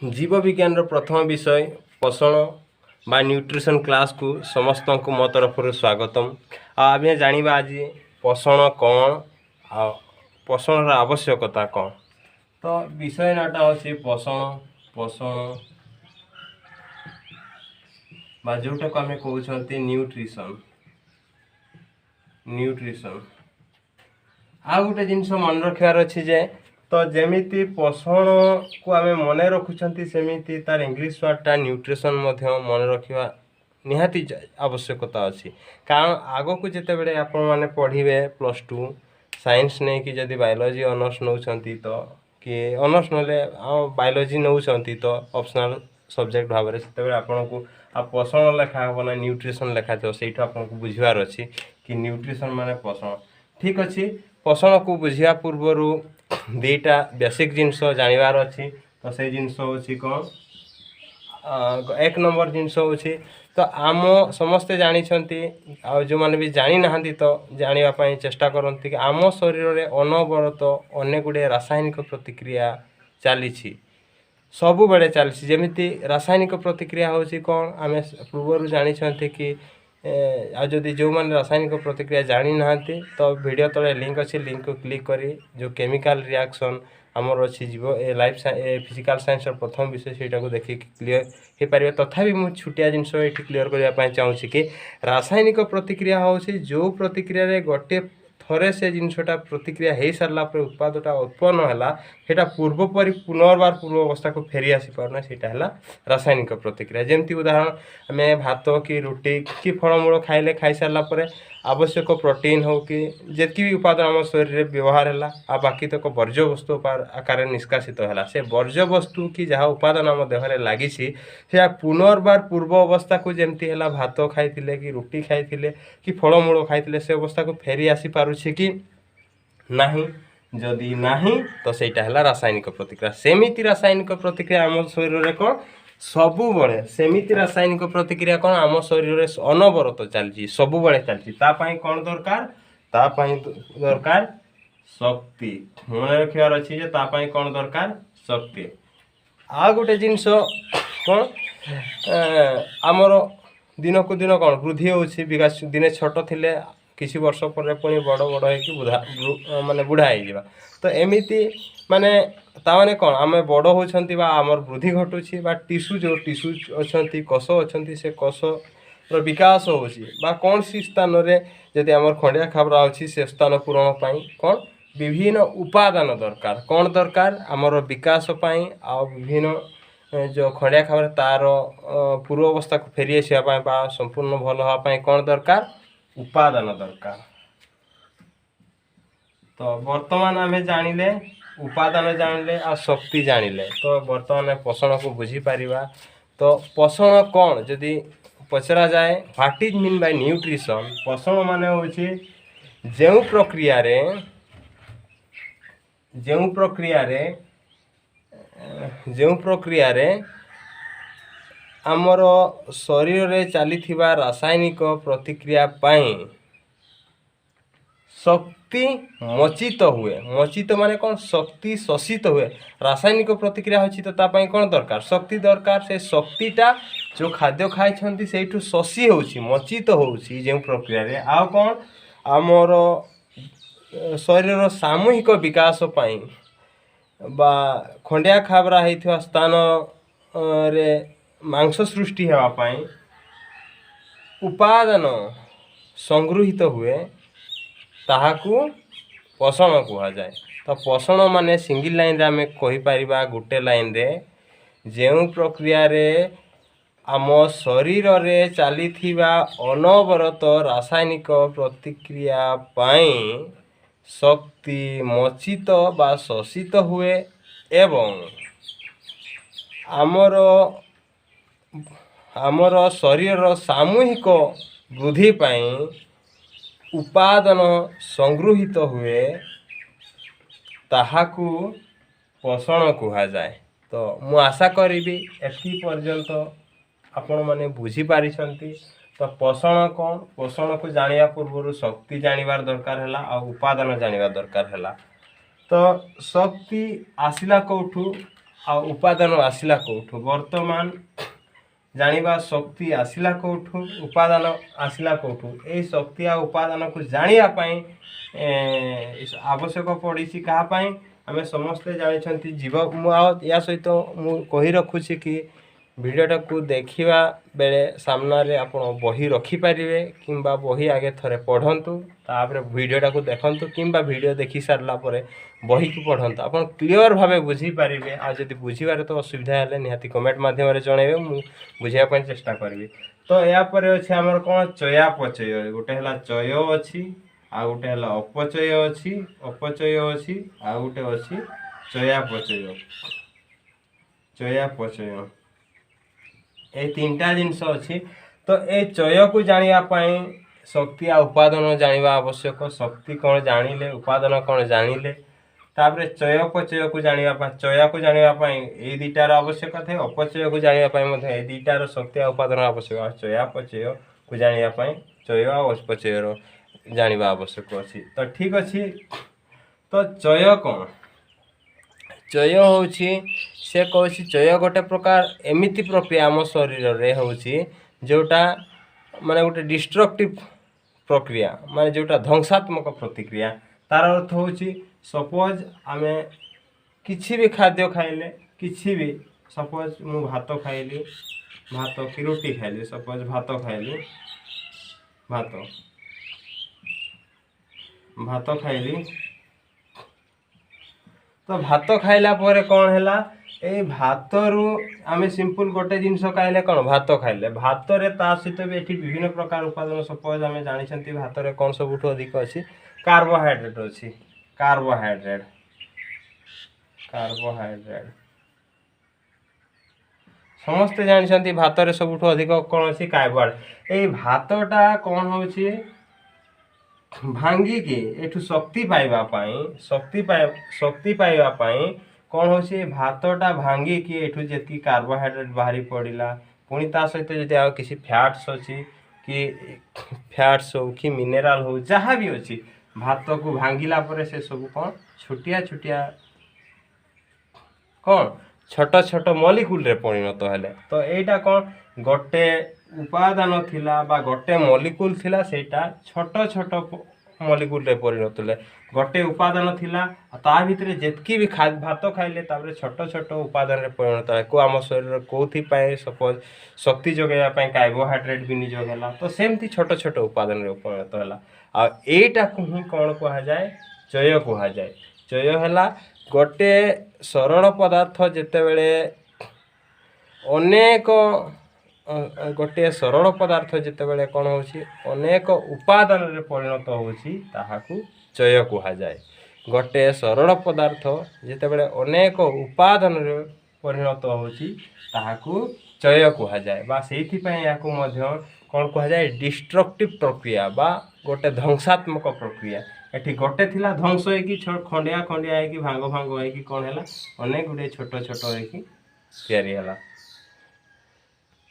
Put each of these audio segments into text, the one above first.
जीव विज्ञान प्रथम विषय पोषण बा न्यूट्रिशन क्लास को समस्त को मो तरफ स्वागतम। आम जाना आज पोषण कौन आ पोषण आवश्यकता कौन। तो विषय नाटा अच्छे पोषण पोषण बा जोटा को आम कहते न्यूट्रिशन न्यूट्रिशन आ गोटे जिनस मन रखार अच्छी जे तो जमीती पोषण को आम मन रखुं सेमती तार इंग्लीश वर्डटा न्यूट्रिशन मन रखा निहाती आवश्यकता अच्छी। कारण आग को जिते बड़े आपण मैंने पढ़े +2 साइंस नहीं कि जदि बायोलॉजी ऑनर्स नौ तो कि ऑनर्स ना बायोलॉजी नौ तो ऑप्शनल सब्जेक्ट भाव में से आपन को पोषण लेखा हम ना न्यूट्रिशन लेखा थो से आपन को बुझार अच्छी कि न्यूट्रिशन माने पोषण ठीक अच्छी। पोषण को बुझा पूर्वर दुईटा बेसिक जिनस जानवर अच्छी। तो से जिनस हूँ कौन एक नंबर जिनस हूँ तो आम समस्ते जानते जो मैंने भी जानी ना तो जानापी चेष्टा करती कि आम शरीर में अनवरत अनेक गुड़े रासायनिक प्रतिक्रिया चली सबु बेले चलती जमी रासायनिक प्रतिक्रिया हूँ कौन आम पूर्व जानते कि आदि जो मैंने रासायनिक प्रतिक्रिया जानी ना तो वीडियो तले लिंक अच्छी लिंक को क्लिक करी जो केमिकल रिएक्शन आमर अच्छी जीव ए लाइफ फिजिकल साइंस प्रथम विषय से देखिए क्लीयर हो पारे। तथापि मुझे छुटिया जिनस ये क्लीयर करने चाहूँगी कि रासायनिक प्रतिक्रिया हूँ जो प्रतिक्रिया गोटे थरे से जिनसटा प्रतिक्रिया हो सारा पर उत्पादटा उत्पन्न है पूर्वपरि पुनर्बार पूर्व अवस्था को फेरी आसी पारना है रासायनिक प्रतिक्रिया। जमती उदाहरण आम भात कि रुटी कि फलमूल खाइले खाई सारा पर आवश्यक प्रोटीन हो कि जितकी भी उपादान आम शरीर में व्यवहार है आ बाकी तक वर्ज्य वस्तु आकार निष्कासित है से वर्ज्य वस्तु कि जहाँ उपादान आम देहरे लगी से पुनर्बार पूर्व अवस्था को जमती है भात खाई कि रुटी खाई कि फलमूल खाई से अवस्था को फेरी आसी पारुछि कि नहीं जदि नहीं तो सहीटा है रासायनिक प्रतिक्रिया। सेमिति रासायनिक प्रतिक्रिया आम शरीर में कौन सबु बड़े सेमिति रासायनिक प्रतिक्रिया कौन आम शरीर में अनवरत चलती सबु बड़े चलती कौन दरकार दरकार शक्ति मन रखार अच्छी कौन दरकार शक्ति। आ गोटे जिनस कौन आमर दिन को दिन कौन वृद्धि होची विकास दिने छोट थिले किसी वर्ष पर पुणी बड़ बड़ हो माने बुढ़ा हो तो एमती माने ताने कौन आम बड़ होती आमर वृद्धि घटुची टीसू जो टीसू अच्छा कष अच्छा से कष विकास होगा कौन सी स्थान रे जदि आमर खंडिया खाबरा अच्छी से स्थान पूरण पाई कौन विभिन्न उपादान दरकार कौन दरकार आमर विकास पाई आ विभिन्न जो खंडिया खाबर तार पूर्व अवस्था को फेरी आसवा संपूर्ण भल हाँपाई कौन दरकार उपादान दरकार। तो वर्तमान आम जानिले उपादान जानिले आ शक्ति जानिले तो वर्तमान पोषण को बुझी पारिबा। तो पोषण कौन जदि पचरा जाए what is mean by nutrition पोषण माने होछि जो प्रक्रिया रे आमर शरीर रे चली रासायनिक प्रतिक्रिया पाई शक्ति मचित हुए मचित माने कौन शक्ति शोषित हुए रासायनिक प्रतिक्रिया होची तो तापाई कौन दरकार शक्ति दरकार से शक्तिटा जो खाद्य खाई से शोषी होची मचित होची जो प्रक्रिया रे आ कौन आमर शरीर सामूहिक विकास पाई बा खंडिया खाबरा होइथिबा स्थान रे मांस सृष्टि होगापाई उपादान संगृहित हुए ताहाकू पोषण कह जाए। तो पोषण माने सिंगल लाइन रे आमे कहि परिबा गोटे लाइन रे जो प्रक्रिया रे आम शरीर रे चली अनवरत रासायनिक प्रतिक्रिया पाई शक्ति मचित बा शोषित हुए एवं आमर शरीर सामूहिक वृद्धि पाई उपादान संगृहित हुए ताहाकू पोषण कह जाए। तो मु आशा करी एति पर्यंत आपण माने बुझी पारिछंती। तो पोषण कौन पोषण को जानिया पूर्व शक्ति जानिबार दरकार है आ उपादान जानिबार दरकार है। तो शक्ति आसिला कौठू आ उपादान आसिला कोठु वर्तमान जानिबा शक्ति आसिला कोठु उपादान आसिला कोठु ए शक्ति आ उपादान को जानिया पई आवश्यक पड़ी क्या आम समस्ते जानी जीव या सहित मु कही रखुची कि भिडियोटा को देखा बेले सामने आप बही रखिपारे कि बही आगे थे पढ़ंतु तापर भिडियोटा को देखंतु कि भिडियो देखी सारा बही को पढ़ंतु आप क्लीयर भाव बुझीपारे आदि बुझे तो असुविधा है निहाती कमेंट मध्यम जनइबे मु बुझापी चेष्टा करी। तो यापर अच्छे आमर कौन चयापचय गोटे है चय अच्छी आ गोटे है अपचय अच्छी अपचय अच्छी आ गोटे अच्छी चयापचय चयापचय ये तीनटा जिनस अच्छी। तो ये चय को जानापी शक्ति आ उपादान जाना आवश्यक शक्ति कौन जानिले उपादान कौन जानिले तापर चयापचय को जानापी चया को जानापी ये दुटार आवश्यक थे अपचय को जानापी ये दुटार शक्ति आ उपादान आवश्यक चयापचय को जानापी चय आ अपचय जाना आवश्यक अच्छी। तो ठीक अच्छे तो चय कौन चय हूँ से कौन चय गोटे प्रकार एमिति प्रक्रिया आम शरीर रे हूँ जोटा माने गोटे डिस्ट्रक्टिव प्रक्रिया माने जोटा ध्वंसात्मक प्रतिक्रिया तार अर्थ हूँ सपोज आम किसी भी खाद्य खाइले किसी भी सपोज मु भात खाइली भात कि रोटी खाइली सपोज भात खाइली भात भात खाइली तो भात खाइला पर कौन है ए भात रु आम सिंपल गोटे जिनस खाइले कौन भात खाइले भात रे ता सहित भी एठी विभिन्न प्रकार उपादान सपोज आम जानी भात रे कौन सब अधिक अच्छी कार्बोहाइड्रेट अच्छी कार्बोहाइड्रेट कार्बोहाइड्रेट समस्ते जानी भात रे सब अधिक कौन अच्छी कार्बोहाइड्रेट ये भातटा कौन हो भांगिकी एठू शक्ति पाइबापी शक्ति पाइबापी कौन हो भातटा भांगिकी एठू जी कार्बोहाइड्रेट बाहरी पड़ा पुणी ता सहित जदि आ किसी फैट्स अच्छी कि फैट्स हो कि मिनेराल हो जहाँ भी अच्छी भात को भांगिला पर से सब कौन छोटिया छोटिया कौन छोट छोट मलिक्यूल रे परिणत हेले। तो यहीटा कौन गोटे उपादान थिला बा गोटे मलिक्यूल थिला सेटा छोट छोट मलिक्यूल रे परिणत हेले गोटे उपादान थिला ता भितर जेतकी भी भात खाइले तापर छोट छोट उपादान रे परिणत है को आम शरीर कोथि पाए सपोज शक्ति जोगाइबा पई कार्बोहाइड्रेट विनियोग होला तो सेमती छोट छोट उपादान रे परिणत होला आ एटा को ही कोन कहा जाए चय कहा जाए। चय हैला गोटे सरल पदार्थ जेतेबेले अनेक गोटे सरल पदार्थ जेतेबेले कौन होची अनेक उपादान रे परिणत होची ताहाकू चय कहा जाए। गोटे सरल पदार्थ जेतेबेले अनेक उपादान रे परिणत होची ताहाकू चय कहा जाए बा सेथि पय याकू मध्य कौन कहा जाए डिस्ट्रक्टिव प्रक्रिया बा गोटे ध्वंसात्मक प्रक्रिया एठी गोटे थिला ध्वंस होगी खंडिया खंडिया है भांग भांग है कौन है अनेक गुटे छोट छोट है।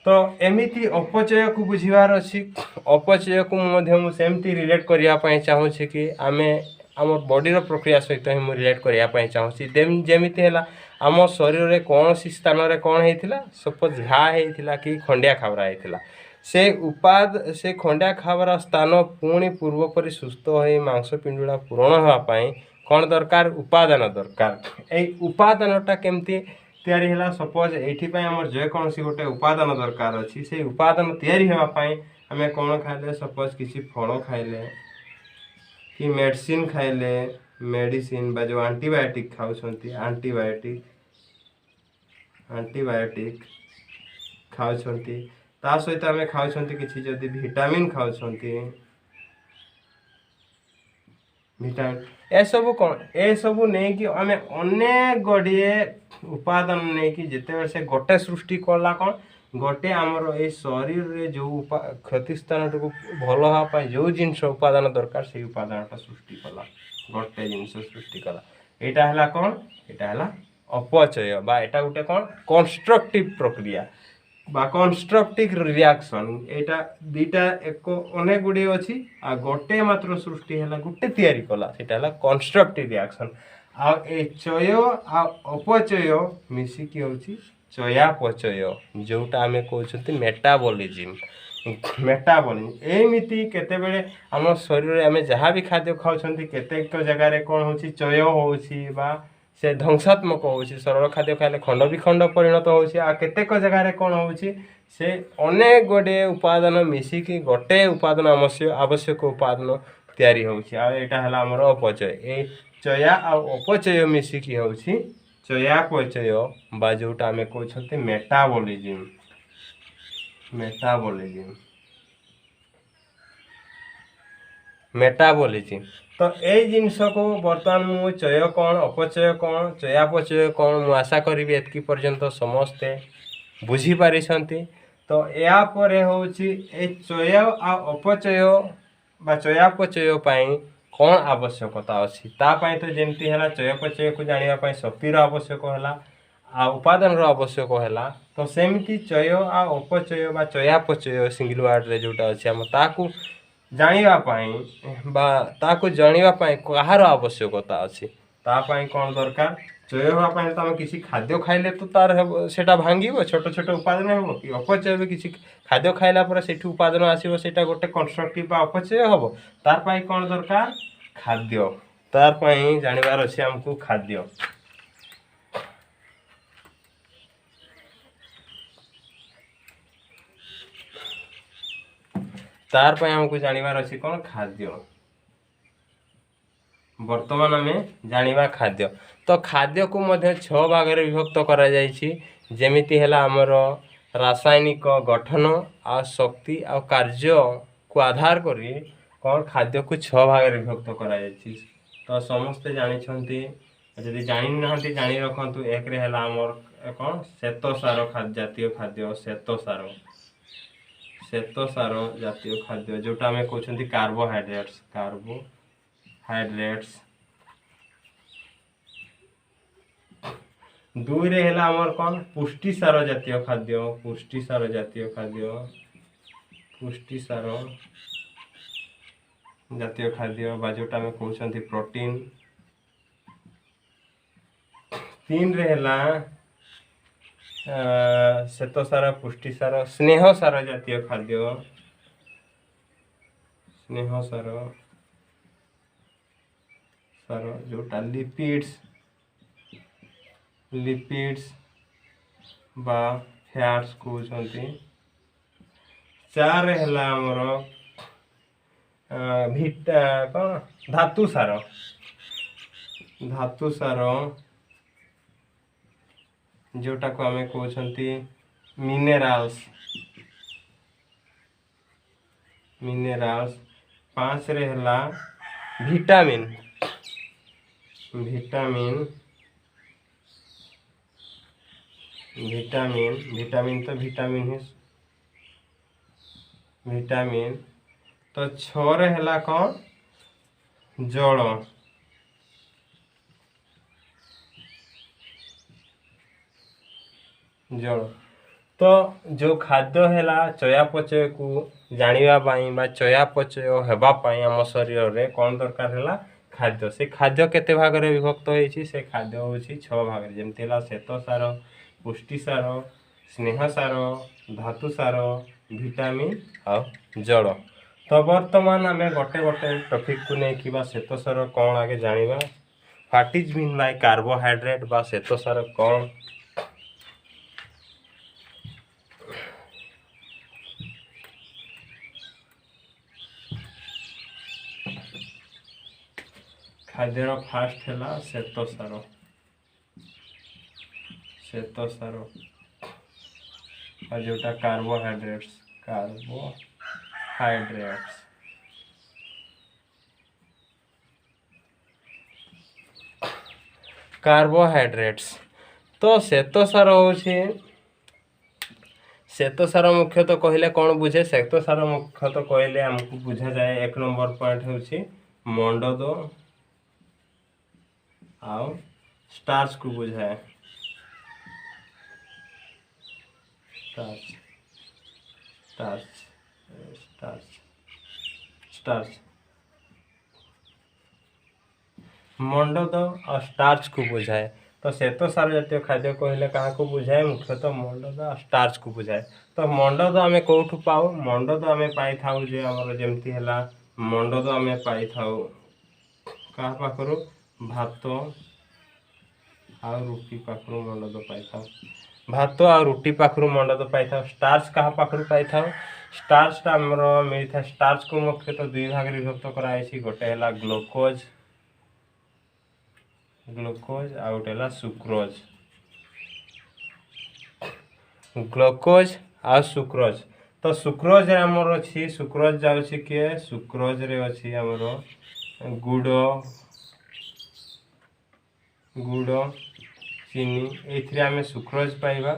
तो एमिति अपचय को बुझीबार अच्छी अपचय को सेमती रिलेट करने चाहूँगी कि आमे आम बॉडी प्रक्रिया सहित ही मुझे रिलेट करने चाहूँगी जमीती है आम शरीर में कौन सी स्थान में कौन होता सपोज घा होता कि खंडिया खाबरा होता से खंडिया खाबरा स्थान पुणी पूर्वपरि सुस्थ हो मांसपिंडुला पूरण होगापाई कौन दरकार उपादान दरकार ये उपादानटा केमती तैयारी है सपोज ये आम जेकोसी गोटे उपादान दरकार अच्छी से उपादान तैयारी होगापाई आम कौन खाइले सपोज किसी फल खाइले कि मेडिसिन खाइले मेडिसिन बा जो आंटीबायोटिक खाऊंट आंटीबायोटिक खाऊंट ता सहित आम खाऊंट किसी जदि विटामिन खाऊंट विटामिन ए सब कौन ए सब नहीं कि आम अनेक गुड़िए उपादान नहीं कि जिते से गोटे सृष्टि कला कौन गोटे आमर ये शरीर रे जो क्षति स्थान को भल हाँपाई जो जिनस उपादान दरकार से उपादान सृष्टि कला गोटे जिनस सृष्टि कला यहाँ है कौन यहाँ है अपचय बा एटा गोटे कौन कंस्ट्रक्टिव प्रक्रिया बा कंस्ट्रक्टिव रिएक्शन एटा दीटा एक अनेक गुड़े अच्छी आ गोटे मात्र सृष्टि है गोटे तैयारी कला सेटा है कंस्ट्रक्टिव रिएक्शन ଆଉ ଏ ଚୟ ଆଉ ଅପଚୟ ମିଶିକି ହେଉଛି ଚୟାପଚୟ, ଯେଉଁଟା ଆମେ କହୁଛନ୍ତି ମେଟାବଲିଜିମ୍। ମେଟାବଲିଜିମ୍ ଏମିତି କେତେବେଳେ ଆମ ଶରୀରରେ ଆମେ ଯାହା ବି ଖାଦ୍ୟ ଖାଉଛନ୍ତି କେତେକ ଜାଗାରେ କ'ଣ ହେଉଛି ଚୟ ହେଉଛି ବା ସେ ଧ୍ୱଂସାତ୍ମକ ହେଉଛି। ସରଳ ଖାଦ୍ୟ ଖାଇଲେ ଖଣ୍ଡ ବିଖଣ୍ଡ ପରିଣତ ହେଉଛି। ଆଉ କେତେକ ଜାଗାରେ କ'ଣ ହେଉଛି ସେ ଅନେକ ଗୁଡ଼ିଏ ଉପାଦାନ ମିଶିକି ଗୋଟେ ଉପାଦାନ ଆବଶ୍ୟକ ଉପାଦାନ ତିଆରି ହେଉଛି। ଆଉ ଏଇଟା ହେଲା ଆମର ଅପଚୟ। ଏ ଚୟା ଆଉ ଅପଚୟ ମିଶିକି ହେଉଛି ଚୟାପଚୟ ବା ଯେଉଁଟା ଆମେ କହୁଛନ୍ତି ମେଟାବଲିଜିମ୍। ମେଟାବଲିଜିମ୍ ତ ଏଇ ଜିନିଷକୁ ବର୍ତ୍ତମାନ ମୁଁ ଚୟ କ'ଣ ଅପଚୟ କ'ଣ ଚୟାପଚୟ କ'ଣ ମୁଁ ଆଶା କରିବି ଏତିକି ପର୍ଯ୍ୟନ୍ତ ସମସ୍ତେ ବୁଝିପାରିଛନ୍ତି। ତ ଏହାପରେ ହେଉଛି ଏ ଚୟ ଆଉ ଅପଚୟ ବା ଚୟାପଚୟ ପାଇଁ କ'ଣ ଆବଶ୍ୟକତା ଅଛି। ତା ପାଇଁ ତ ଯେମିତି ହେଲା ଚୟାପଚୟକୁ ଜାଣିବା ପାଇଁ ଶକ୍ତିର ଆବଶ୍ୟକ ହେଲା ଆଉ ଉପାଦାନର ଆବଶ୍ୟକ ହେଲା। ତ ସେମିତି ଚୟ ଆଉ ଅପଚୟ ବା ଚୟାପଚୟ ସିଙ୍ଗଲ ୱାର୍ଡ଼ରେ ଯେଉଁଟା ଅଛି ଆମ ତାକୁ ଜାଣିବା ପାଇଁ ବା ତାକୁ ଜାଣିବା ପାଇଁ କାହାର ଆବଶ୍ୟକତା ଅଛି। ତା ପାଇଁ କ'ଣ ଦରକାର ଚୟ ହେବା ପାଇଁ ତ ଆମେ କିଛି ଖାଦ୍ୟ ଖାଇଲେ ତ ତାର ହେବ ସେଇଟା ଭାଙ୍ଗିବ ଛୋଟ ଛୋଟ ଉପାଦାନ ହେବ କି ଅପଚୟ ବି କିଛି ଖାଦ୍ୟ ଖାଇଲା ପରେ ସେଇଠୁ ଉପାଦାନ ଆସିବ ସେଇଟା ଗୋଟେ କନଷ୍ଟ୍ରକ୍ଟିଭ ବା ଅପଚୟ ହେବ। ତାର ପାଇଁ କ'ଣ ଦରକାର ଖାଦ୍ୟ। ତାର ପାଇଁ ଜାଣିବାର ଅଛି ଆମକୁ ଖାଦ୍ୟ। ତାର ପାଇଁ ଆମକୁ ଜାଣିବାର ଅଛି କ'ଣ ଖାଦ୍ୟ। ବର୍ତ୍ତମାନ ଆମେ ଜାଣିବା ଖାଦ୍ୟ। ତ ଖାଦ୍ୟକୁ ମଧ୍ୟ 6 ଭାଗରେ ବିଭକ୍ତ କରାଯାଇଛି। ଯେମିତି ହେଲା ଆମର ରାସାୟନିକ ଗଠନ ଆଉ ଶକ୍ତି ଆଉ କାର୍ଯ୍ୟକୁ ଆଧାର କରି କ'ଣ ଖାଦ୍ୟକୁ 6 ଭାଗରେ ବିଭକ୍ତ କରାଯାଇଛି। ତ ସମସ୍ତେ ଜାଣିଛନ୍ତି, ଯଦି ଜାଣିନାହାନ୍ତି ଜାଣି ରଖନ୍ତୁ। ଏକରେ ହେଲା ଆମର କ'ଣ ଶ୍ୱେତସାର ଜାତୀୟ ଖାଦ୍ୟ, ଶ୍ୱେତସାର ଜାତୀୟ ଖାଦ୍ୟ ଯେଉଁଟା ଆମେ କହୁଛନ୍ତି କାର୍ବୋହାଇଡ୍ରେଟ୍ସ। ଦୁଇରେ ହେଲା ଆମର କ'ଣ ପୁଷ୍ଟିସାର ଜାତୀୟ ଖାଦ୍ୟ, ବା ଯେଉଁଟା ଆମେ କହୁଛନ୍ତି ପ୍ରୋଟିନ୍। 3ରେ ହେଲା ଶ୍ୱେତସାର ପୁଷ୍ଟିସାର ସ୍ନେହସାର ଜାତୀୟ ଖାଦ୍ୟ, ଯେଉଁଟା ଲିପିଡ୍ସ ବା ଫ୍ୟାଟ୍ସ କହୁଛନ୍ତି। 4ରେ ହେଲା ଆମର ଧାତୁ ସାର ଯେଉଁଟାକୁ ଆମେ କହୁଛନ୍ତି ମିନେରାଲ୍ସ। 5ରେ ହେଲା ଭିଟାମିନ୍ ତ ଭିଟାମିନ୍। ତ 6ରେ ହେଲା କ'ଣ ଜଳ। ତ ଯେଉଁ ଖାଦ୍ୟ ହେଲା ଚୟାପଚୟକୁ ଜାଣିବା ପାଇଁ ବା ଚୟାପଚୟ ହେବା ପାଇଁ ଆମ ଶରୀରରେ କ'ଣ ଦରକାର ହେଲା ଖାଦ୍ୟ। ସେ ଖାଦ୍ୟ କେତେ ଭାଗରେ ବିଭକ୍ତ ହୋଇଛି ସେ ଖାଦ୍ୟ ହେଉଛି 6 ଭାଗରେ। ଯେମିତି ହେଲା ଶ୍ୱେତସାର, ପୁଷ୍ଟିସାର, ସ୍ନେହସାର, ଧାତୁସାର, ଭିଟାମିନ୍ ଆଉ ଜଳ। ତ ବର୍ତ୍ତମାନ ଆମେ ଗୋଟେ ଟପିକକୁ ନେଇକି ବା ଶ୍ୱେତସାର କ'ଣ ଆଗେ ଜାଣିବା। What is mean by carbohydrate ବା ଶ୍ୱେତସାର କ'ଣ। ଖାଦ୍ୟର ଫାଷ୍ଟ ହେଲା ଶ୍ୱେତସାର। ଆଉ ଯେଉଁଟା କାର୍ବୋହାଇଡ୍ରେଟ୍ସ। ତ ଶ୍ୱେତସାର ହେଉଛି ଶ୍ୱେତସାର ମୁଖ୍ୟତଃ କହିଲେ କ'ଣ ବୁଝେ। ଶ୍ୱେତସାର ମୁଖ୍ୟତଃ କହିଲେ ଆମକୁ ବୁଝାଯାଏ 1 ନମ୍ବର ପଏଣ୍ଟ ହେଉଛି ମଣ୍ଡଦ ଆଉ ଷ୍ଟାର୍ଚକୁ ବୁଝାଏ। ଷ୍ଟାର୍ଚ मंडद और स्टार्च को बुझाए। तो श्वेत सार जातीय खाद्य कहले क्या बुझाए मुख्यतः मंडद और स्टार्च को बुझाए। तो मंडद आम कौटू पाऊ मंडद आम पाई जे आमर जमती है मंडद आम पाई क्या पाखर भात आ रुटी पाखर मंडद पाई भात आ रुटी पाखर मंडद पाई स्टार्च क्या पाखर पाई स्टार्चटा आमर मिलता है स्टार्च को मुख्यतः दुई भाग विभक्त कराई गोटे है ग्लूकोज ग्लूकोज आ गोटे है सुक्रोज ग्लूकोज आ सुक्रोज। तो सुक्रोज आमर अच्छी सुक्रोज जाऊँगी किए सुक्रोज रे अच्छी आमर गुड़ गुड़ चीनी ये आम सुक्रोज पाइबा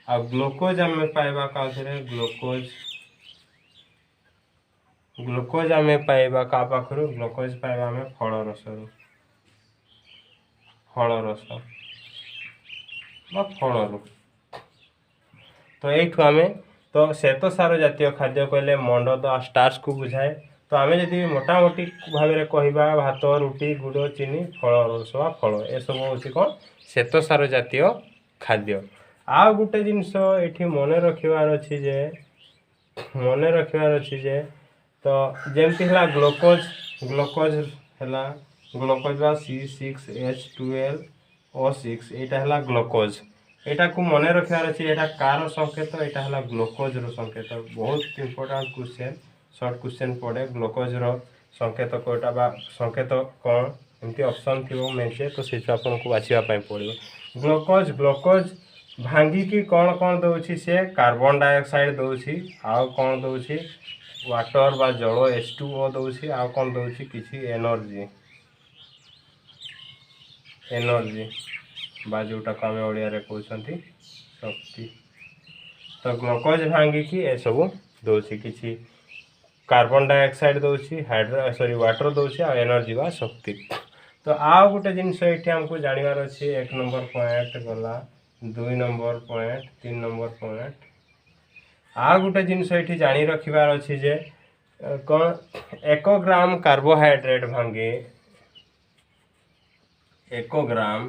आ ग्लूकोज आम पाइबा क्या ग्लूकोज ग्लूकोज आम पाइबा क्या पाखर ग्लूकोज पाइबा आम फल रस फल तो यू आम तो श्वेत सार जातीय खाद्य कहले मंडद आ स्टार्च को बुझाए। तो आम जब मोटामोटी भाव में कहवा भात रुटी गुड़ चीनी फल रस फल ए सब हूँ कौन श्वेत सार जातीय खाद्य। आ गोटे जिनस ये मन रखार अच्छी जे तो जमती है ग्लूकोज ग्लूकोज है ग्लूकोज C6H12O6 यहाँ है ग्लूकोज यहाँ को मन रखार अच्छे यहाँ कार संकेत यहाँ है ग्लूकोज संकेत बहुत इंपोर्टेंट क्वेश्चन शॉर्ट क्वेश्चन पड़े ग्लूकोज संकेत कोटा बा संकेत कौन एमती ऑप्शन थी मेचे तो से आपको बाछापी पड़ो ग्लूकोज ग्लूकोज भांगिकी कौन कौन दौर से कार्बन डाइऑक्साइड दौर आउ कौन दौर वाटर बा जल H2O दौर आउ कौन दौर किसी एनर्जी एनर्जी बा जोटा को आम ओडिया कहते शक्ति। तो ग्लूकोज भांगिकी ए सब दौर किसी कार्बन डाइऑक्साइड दौर वाटर दौर आ एनर्जी बा शक्ति। तो आउ गोटे जिनस ये आमको जानवर अच्छे 1 नंबर पॉइंट गला 2 नंबर पॉइंट 3 नंबर पॉइंट आ गोटे जिनस ये जानी रखार अच्छी जे कौन 1 ग्राम कार्बोहाइड्रेट भांगे 1 ग्राम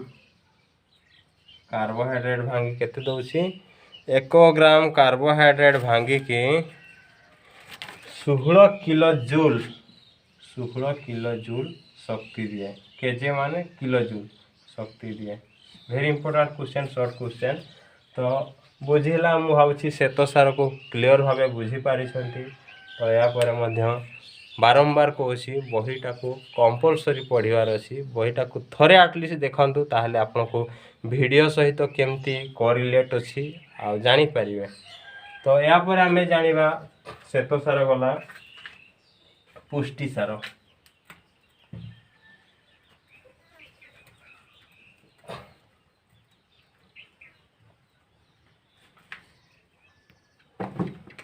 कार्बोहाइड्रेट भांगी केते दौची 1 ग्राम कार्बोहाइड्रेट भांगी की 16 किलो जूल शक्ति दिए केजे माने किलो जूल शक्ति दिए। Very important question short question. तो बुझेला मु भावुची श्वेत सार को क्लियर भाव बुझी पारी। तो या बारंबार कहूँ बहीटा को कंपलसरी पढ़ार अच्छी बहीटा को थरे आटलिस्ट देखु ताहले आपन को वीडियो सहित केमती कोरिलेट अच्छी आ जानी पारिबे। तो या पर आमे जानिबा श्वेत सार गला पुष्टि सार।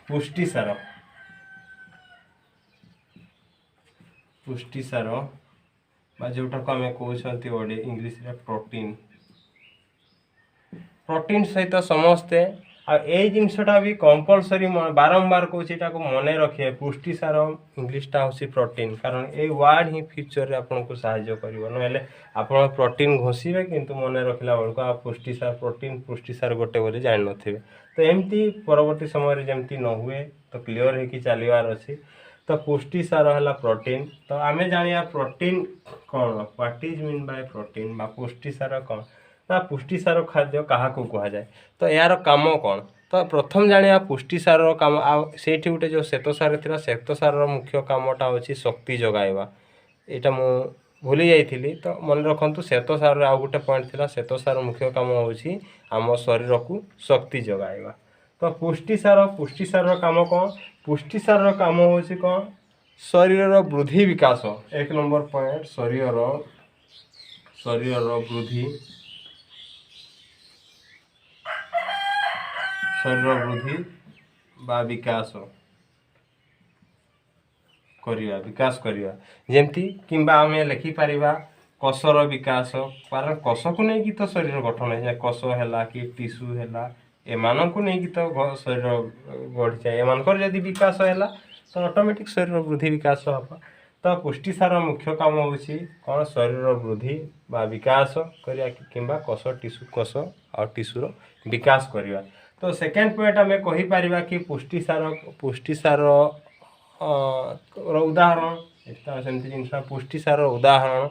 पुष्टि सार पुष्टि सार बा जोटा को आम कहते ओडे इंग्लिश रे प्रोटीन प्रोटीन सहित समस्ते आई जिनसटा भी कंपलसरी बारंबार कहूँ को मन रखिए पुष्टि सार इंग्लिशटा हूँ प्रोटीन कारण ये वार्ड ही फ्यूचर आपन को साहाय्य कर ना आप प्रोटीन घोषे किंतु मन रखला बेलू आप पुष्टि सार गोटे बोली जान नथिबे। तो एमती परवर्ती समय जमती न हुए तो क्लीयर है कि चलवार अच्छी। तो पुष्टि सार है प्रोटीन। तो आम जाना प्रोटीन कौन what is mean by protein बा पुष्टि सार कौन ना पुष्टि सार खाद्य क्या कह जाए। तो यार काम कौन तो प्रथम जाना पुष्टि सार कम से गोटे जो श्वेत सार थी श्वेत सार मुख्य कामटा हूँ शक्ति जगाइबा यहाँ मु भूली जाइली। तो मन रखु श्वेत सार आउ गोटे पॉइंट थी श्वेत सार मुख्य काम हूँ आम शरीर को शक्ति जगाइबा। तो पुष्टि सार काम कौन पुष्टि सार काम हूँ कौन शरीर वृद्धि विकास 1 नंबर पॉइंट शरीर वृद्धि बा विकास करिया जेमती किंबा आम लिखि पारिबा कोषर विकास कारण कोष को नहीं तो शरीर गठन है कोष है कि टिश्यू है एमान को नहीं तो शरीर बढ़ी जाए एम जदि विकास है तो ऑटोमेटिक शरीर वृद्धि विकास होगा। तो पुष्टिसार मुख्य काम होची कौन शरीर वृद्धि बा विकास करिया किंबा कोष और टिश्यूर विकास करिया। तो सेकेंड पॉइंट आम कही पारिबा कि पुष्टिसार उदाहरण सेमती जिन पुष्टिसार उदाहरण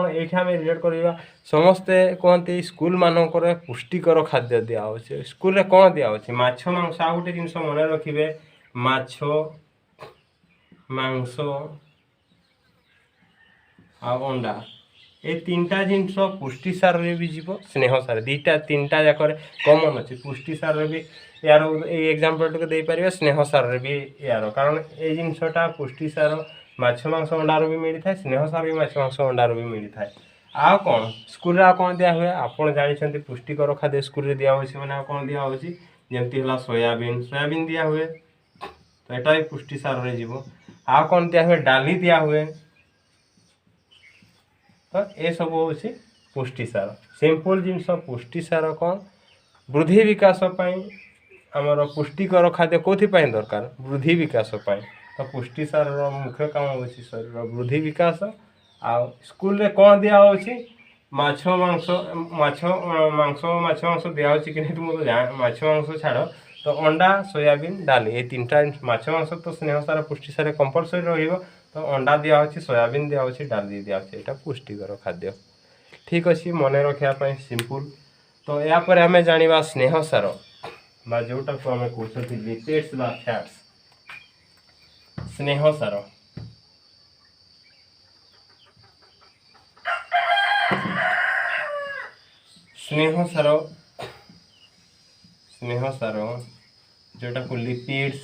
ये रिलेट करवा समस्ते कहते स्कूल मानक पुष्टिकर खाद्य दिखे स्कूल कौन दिखे माछ मांस आ गोटे जिन मन रखिए माछ मांस अंडा ये तीनटा जिनस पुष्टिसार भी जीव स्नेहसार दीटा तीनटा जाक कमन अच्छे पुष्टिसार भी यार एग्जांपल टिके दे पारे स्नेहसार भी यार कारण ये जिनसटा पुष्टिसार माछ मांस अंडार भी मिली था स्नेहसार भी माछ मांस अंडार भी मिली था। आ कौन स्कूल कौन दिया हुए आपड़ जानते पुष्टिकर खाद्य स्कूल दिखाई मैंने कौन दिखाई जमती है सोयाबीन दिया हुए तो यहाँ भी पुष्टिसार जीव आ कौन दिया हुए डाली दिया हुए तो ये सब हूँ पुष्टिसार सिंपल जिनस पुष्टिसार कौन वृद्धि विकास आमर पुष्टिकर खाद्य कौथि दरकार वृद्धि विकास तो पुष्टिसार मुख्य काम हो शरीर वृद्धि विकास आ स्कूल रे कौन दिया माछ मांस दिया कि नहीं तुम माछ मांस छाड़ तो अंडा सोयाबीन डाली ये तीनटा माछ मांस तो स्नेहसार पुष्टिसार कंपलसरी रही तो अंडा दिया सोयाबीन दिया डाली दिया यहाँ पुष्टिकर खाद्य ठीक अच्छे मन रखापी सिंपल। तो यापर आम जाना स्नेहसार जोटा को आम कहते लिपिड्स बा फैट्स स्नेहसार स्नेहसार जोटा को लिपिड्स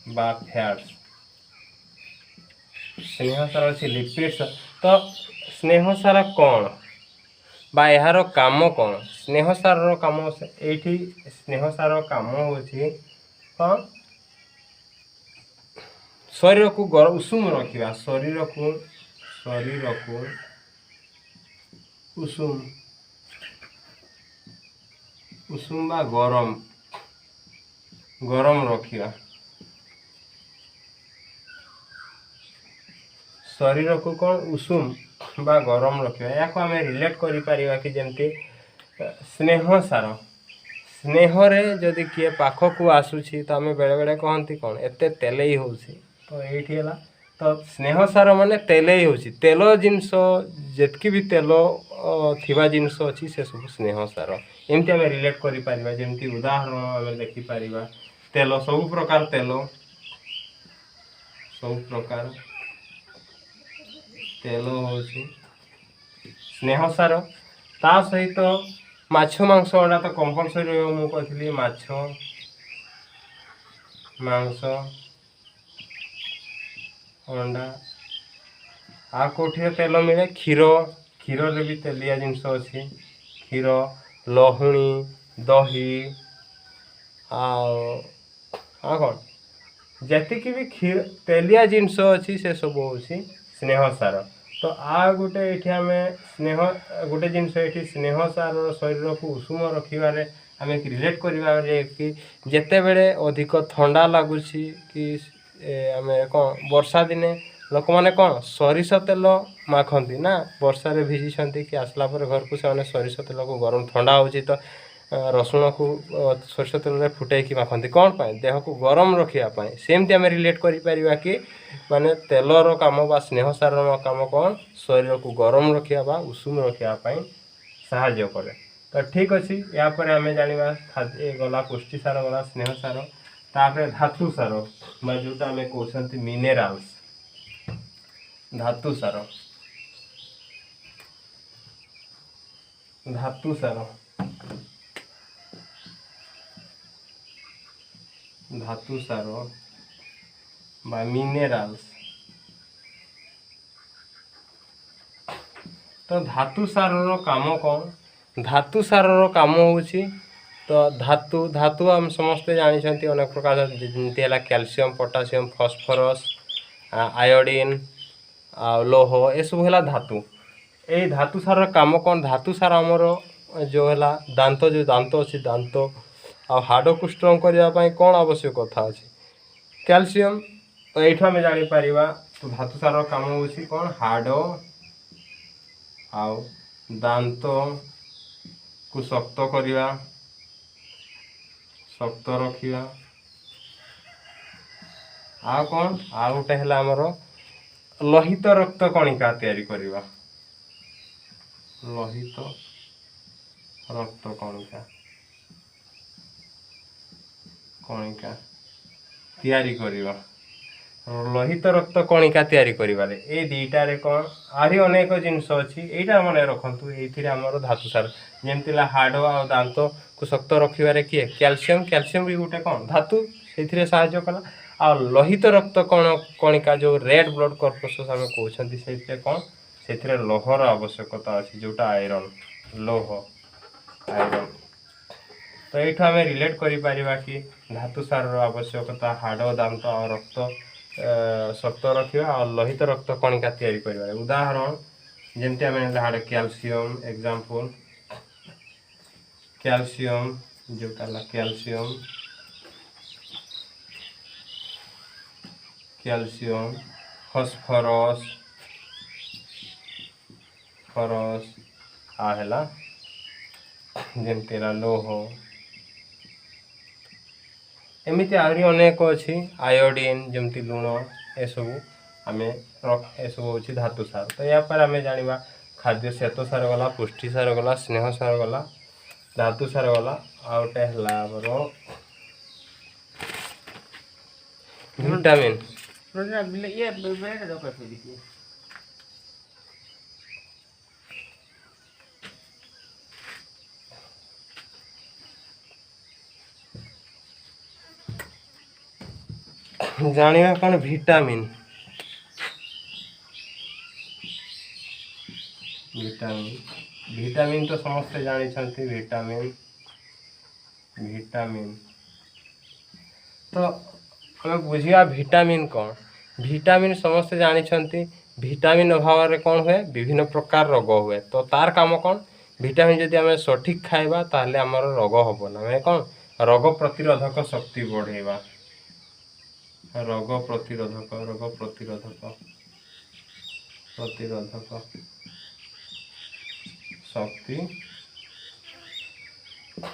बा फैट्स स्नेहसार अच्छे लिपिड्स तो स्नेहसार कौन बा यार काम कौन स्नेहसार काम ये स्नेहसार काम हो शरीर को उषुम रखा शरीर को उषुम बा गरम रखा शरीर को कौन उषुम बा गरम रखा या आम रिलेट करिपरिबा कि जमती स्नेहसार स्नेहरे जदि किए पाख को आसूसी तो आम बेले बेले कहती कौन एत तेलई हो तो ये तो स्नेहसार माने तेलई हो तेल जिनस जितकी भी तेल थिबा जिनस अच्छी से सब स्नेहसार एमती आम रिलेट करिपरिबा जमती उदाहरण आम देखिपर तेल सब प्रकार तेल हो स्नेहसार ता सहित माछ मांस अंडा तो कंपलसरी मुझे कहली माछ मांस अंडा आ कौटी तेल मिले क्षीर रे भी तेलिया जिनस अच्छी क्षीर लहुणी दही आ कौन जी भी क्षीर तेलिया जिनस अच्छी से सब हूँ स्नेहसार। तो आ गोटे ये आम स्नेह गोटे जिनस ये स्नेहसार शरीर को उषुम रखारे आम रिलेट करा कि जिते बड़े अधिक ठंडा लगुच कि आम कौन वर्षा दिने लोक मैंने कौन सरिष तेल माखती ना वर्षा रे भिजी कि आसला घर को से सरिष तेल को गरम ठंडा हो तो रसुण को सरिष तेल में फुटाई माखती कौन पाए देह को गरम रखापी सेमती आम रिलेट करिपरिबा कि माने तेलर काम बा स्नेहसार काम कौन शरीर को गरम रखा बा उषुम रखापी साहाय्य करे। तो ठीक अच्छे यापर आम जाना खाद्य गला पुष्टिसार गला स्नेहसार तापर धातुसार जोटा आम कहते मिनेराल्स धातुसार बा मिनेराल्स। तो धातुसार काम कौन धातुसार काम हो तो धातु आम समस्ते जानते अनेक प्रकार जमी है कैल्शियम पोटासियम फॉस्फोरस आयोडीन आ लोह ये सब है धातु ये धातुसार काम कौन धातुसार आमर जो है दांत अच्छी दांत आ हाड़ को स्ट्रंग करने कौन आवश्यकता अच्छी कैल्शियम तो ये आम जापर तो धातु सार काम होची कौन हाड़ आउ दांत को शक्त करवा शक्त रखा आ कौन आ गोटे है आमर लोहित रक्त कणिका तैयारी करवा लोहित रक्त कणिका कणिका तैयारी करवा लोहित रक्त कणिका तैयारी करिबारे ए दीटारे कौन आरी अनेक जिनस अच्छी यहाँ मन रखु ये धातु सार जमती हाड़ आ दांत को शक्त रखिबारे किए कैल्शियम कैल्शियम भी गोटे कौन धातु से साहाय्य कला आ लोहित रक्त कणिका जो रेड ब्लड कर्पसस आम कहते से कौन से लोहर आवश्यकता अच्छी जोटा आयरन लोह आयरन तो ये आम रिलेट करा कि धातु सार आवश्यकता हाड़ दांत और रक्त शक्त रखा और लोहित रक्त कणिका तैयारी कर उदाहरण जमती आम हाड़ कैल्शियम एग्जांपल कैल्शियम जोटा कैल्शियम कैल्शियम फॉस्फोरस फॉस्फोरस आ है जमती लोह एमती आहरी अनेक अच्छी आयोडीन जमती लुण ए सब आम ए सब हूँ धातु सार तो या पर आम जाना खाद्य श्वेत सार गला पुष्टि सार गला स्नेह सार गला धातु सार गला आ गोटे है विटामिन जानिबा कौन विटामिन विटामिन विटामिन तो समस्ते जानी विटामिन विटामिन तो हमें बुझिया विटामिन कौन विटामिन समस्ते जानी विटामिन अभाव कौन हुए विभिन्न प्रकार रोग हुए तो तार काम कौन विटामिन जदि आम सठिक खाइबा ताहले आमर रोग हम ना कौन रोग प्रतिरोधक शक्ति बढ़ेवा रोग प्रतिरोधक शक्ति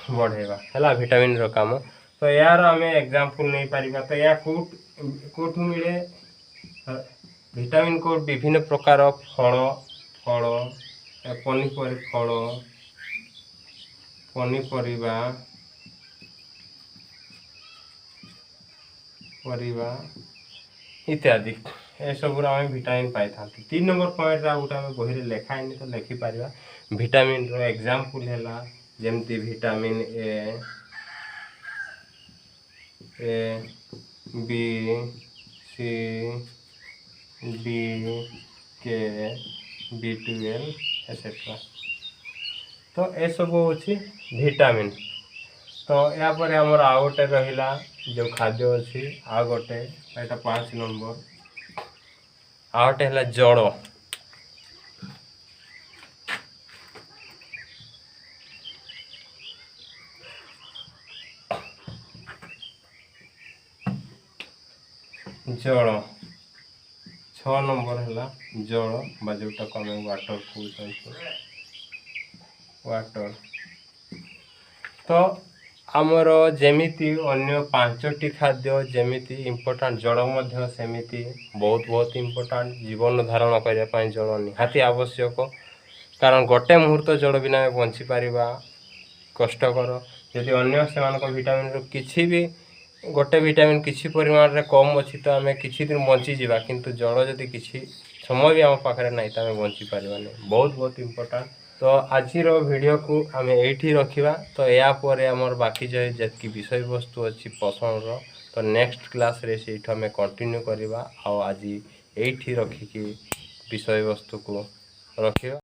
बढ़ेवा है विटामिन रो काम तो यार आम एग्जांपल नहीं पारिबा तो या कोठू मिले विटामिन को विभिन्न प्रकार फल फल पनीपरिबा परिबा इत्यादि ए सब आम विटामिन पाई था 3 नंबर पॉइंट गोटे आम बही लेखाएनि तो लिखिपर विटामिन रो एग्जांपल है जमती vitamin A B C D K B12 etcetera तो ए सब हूँ विटामिन तो या पर आमर आ गोटे रहा जो खाद्य अच्छी आ गोटे यहाँ 5 नंबर आ गोटे है जड़ जल 6 नंबर है जल बा जोटा को आम वाटर कहते वाटर तो आमर जेमिति अन्य 5टी खाद्य जेमिति इम्पोर्टाट जल मध्य सेमिति बहुत इम्पोर्टाट जीवन धारण करने जल निहाती आवश्यक कारण गोटे मुहूर्त जल बिना बंची पारिबा कष्टकर यदि अन्य से विटामिन किसी भी गोटे विटामिन किसी परिमाण रे कम अच्छी तो आम किसी दिन बंची जावा किंतु जल जदि किसी समय भी आम पाखे ना तो आम बंची पारिबा नहीं बहुत इम्पोर्टाट तो आज वीडियो को आम ये रखा तो या पर आमर बाकी जो जी विषय वस्तु अच्छी पसंद तो नेक्स्ट क्लास रे से आम कंटिन्यू करवा आज ये रखिकी विषय वस्तु को रखिया।